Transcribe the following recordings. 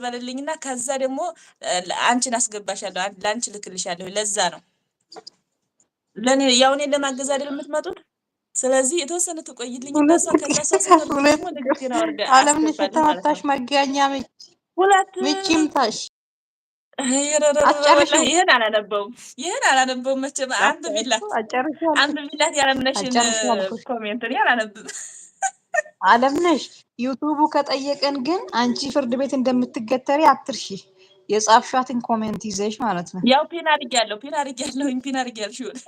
በልልኝና ከዛ ደግሞ አንቺን አስገባሻለሁ ለአንቺ ልክልሻለሁ ለዛ ነው ለኔ ያው እኔን ለማገዝ አይደል የምትመጡት ስለዚህ የተወሰነ ትቆይልኝና ከዛ ሰው ስትወርድ ደግሞ ንግስቴን አወርደ አለምነሽ የተመታሽ መጋኛ ሁለት ምቺምታሽ ይሄን አላነበውም መቼም አንድ ቢላት ያለምነሽን ኮሜንት እኔ አላነብም አለምነሽ ዩቲዩቡ ከጠየቀን ግን አንቺ ፍርድ ቤት እንደምትገተሪ አትርሺ የጻፍሻትን ኮሜንት ይዘሽ ማለት ነው ያው ፒን አድርጊያለሁ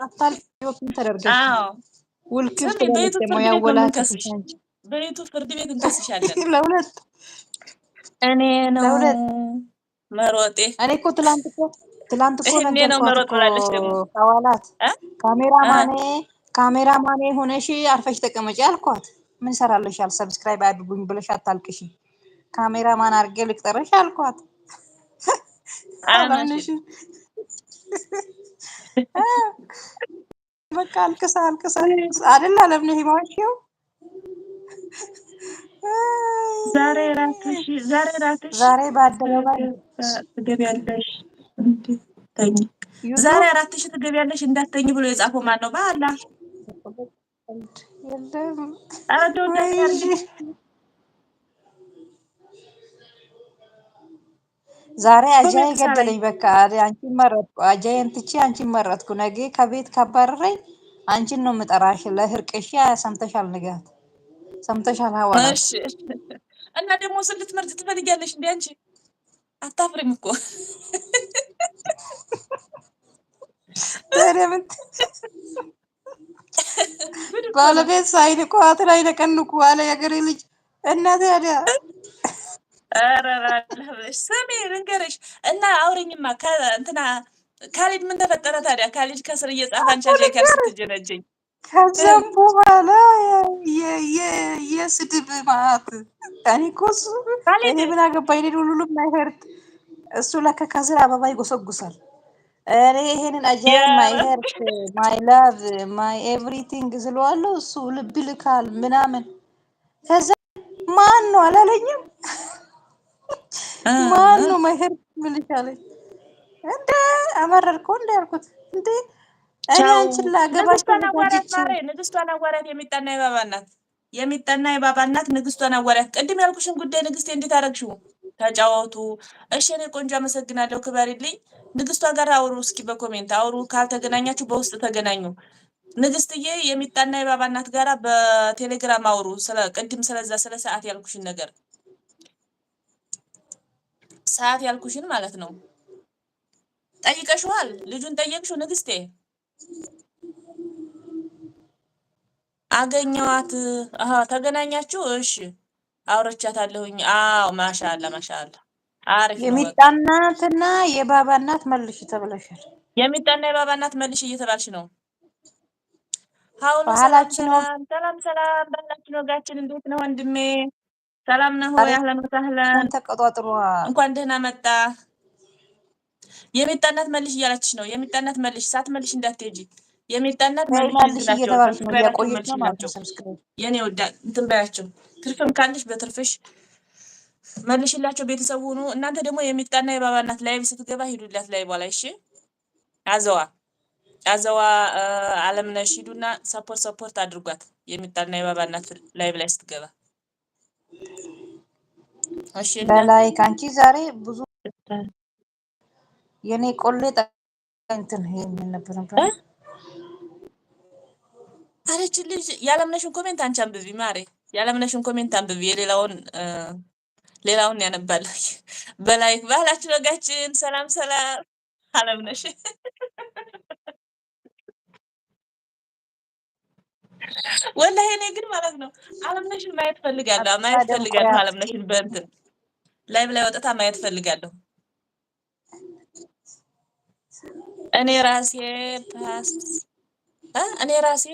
አታልፊ ተደርገሽ ውልክፍ ደግሞ ያወላከፍሽ አንቺ በዩቲዩብ ፍርድ ቤት እንከስሻለን ለሁለት እኔ ነው መሮጤ እኔ እኮ ትላንት እኮ ነገርኳት እኮ ሐዋላት ካሜራማኔ ሆነሽ አርፈሽ ተቀመጪ አልኳት ምን ሰራለሻል ሰብስክራይብ አድርጉኝ ብለሽ አታልቅሽ ካሜራማን አድርጌ ልቅጠርሽ አልኳት አለምነሽ በቃ አልቅሳ አይደል አለምነሽ ማውሽው ዛሬ በአደባባይ ትገቢያለሽ ዛሬ 4000 ትገቢያለሽ እንዳትተኝ ብሎ የጻፈው ማን ነው ባላ ዛሬ አጃይ ገደለኝ በቃ አንቺን መረጥኩ አጃይን ትቼ አንቺን መረጥኩ ነገ ከቤት ካባረረኝ አንቺን ነው የምጠራሽ ለህርቅሽ ሰምተሻል ንጋት ሰምተሻል ሐዋላት እሺ እና ደግሞ ልትመርጥ ትፈልጊያለሽ እንዴ አንቺ አታፍሪም እኮ ታዲያምን ባለቤት ሳይንቁ አትላይ ነቀንቁ አለ የገሬ ልጅ እና ታዲያ ስሚ ልንገርሽ እና አውሪኝማ እንትና ካሊድ ምን ተፈጠረ ታዲያ ካሊድ ከስር እየጻፈ አንቺ አጃይ ስትጀነጀኝ ከዛም በኋላ የስድብ ማት እኔ እኮ እኔ ምን አገባኝ ሁሉም ማይሄርት እሱ ለካ ከስር አበባ ይጎሰጉሳል እኔ ይሄንን አጃይ ማይ ሄርት ማይ ላቭ ማይ ኤቭሪቲንግ ስለዋለሁ እሱ ልብ ልካል ምናምን ከዛ ማን ነው አላለኝም ማን ነው ማይ ሄርት ምልሻለኝ እንደ አመረርኩ እንደ ያልኩት እንደ እኔ አንቺን ላገባሽ ንግስቷን አዋሪያት የሚጣና የባባ እናት ንግስቷን አዋሪያት ቅድም ያልኩሽን ጉዳይ ንግስቴ እንዴት አደረግሽው ተጫወቱ እሺ እኔ ቆንጆ አመሰግናለሁ ክበሪልኝ ንግስቷ ጋር አውሩ እስኪ በኮሜንት አውሩ ካልተገናኛችሁ በውስጥ ተገናኙ ንግስትዬ የሚጣና የባባ እናት ጋራ በቴሌግራም አውሩ ቅድም ስለዛ ስለ ሰዓት ያልኩሽን ነገር ሰዓት ያልኩሽን ማለት ነው ጠይቀሽዋል ልጁን ጠየቅሽው ንግስቴ አገኘዋት ተገናኛችሁ እሺ አውርቻታለሁኝ አዎ ማሻአላ አሪፍ ነው የሚጣናትና የባባ እናት መልሽ ተብለሻል የሚጣና የባባ እናት መልሽ እየተባልሽ ነው ባህላችን ሰላም ባህላችን ወጋችን እንዴት ነው ወንድሜ ሰላም ነው ያህለን ወሰህለን ተቀጣጥሯ እንኳን ደህና መጣ የሚጣናት መልሽ እያላችሽ ነው የሚጣናት መልሽ ሳትመልሽ እንዳትሄጂ የሚጣናት መልሽ እየተባለች ነው ያቆየች ነው ማለት ነው ሰብስክራይብ የኔ ወዳ እንትን ባያቸው ትርፍም ካለሽ በትርፍሽ መልሽላቸው ቤተሰቡ ሁኑ እናንተ ደግሞ የሚጣና የባባ እናት ላይቭ ስትገባ ሂዱላት ላይ በኋላ እሺ አዘዋ አለምነሽ ሂዱና ሰፖርት አድርጓት የሚጣና የባባ እናት ላይቭ ላይ ስትገባ እሺ በላይ ካንቺ ዛሬ ብዙ የኔ ቆሌ እንትን ምን ነበር አለች ልጅ ያለምነሽን ኮሜንት አንቺ አንብቢ ማሬ ያለምነሽን ኮሜንት አንብቢ ሌላውን ያነባል በላይክ ባህላችሁ ወጋችን ሰላም አለምነሽ ወላሂ እኔ ግን ማለት ነው አለምነሽን ማየት ፈልጋለሁ አለምነሽን በእንትን ላይቭ ላይ ወጣታ ማየት ፈልጋለሁ እኔ ራሴ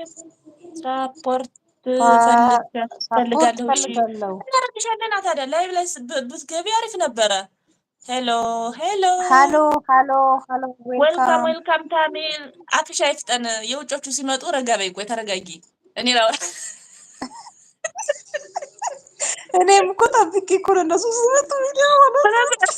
ሳፖርት ፈልጋለሁ እሺ እናደርግሻለን ታዲያ ላይቭ ላይ ብትገቢ አሪፍ ነበረ ሄሎ ዌልካም ታሚል አፍሻ ይፍጠን የውጮቹ ሲመጡ ረጋ በይ ቆይ ተረጋጊ እኔ እኔም እኮ ጠብቄ እኮ ነው እነሱ ሲመጡ ቪዲዮ ማለት ነው።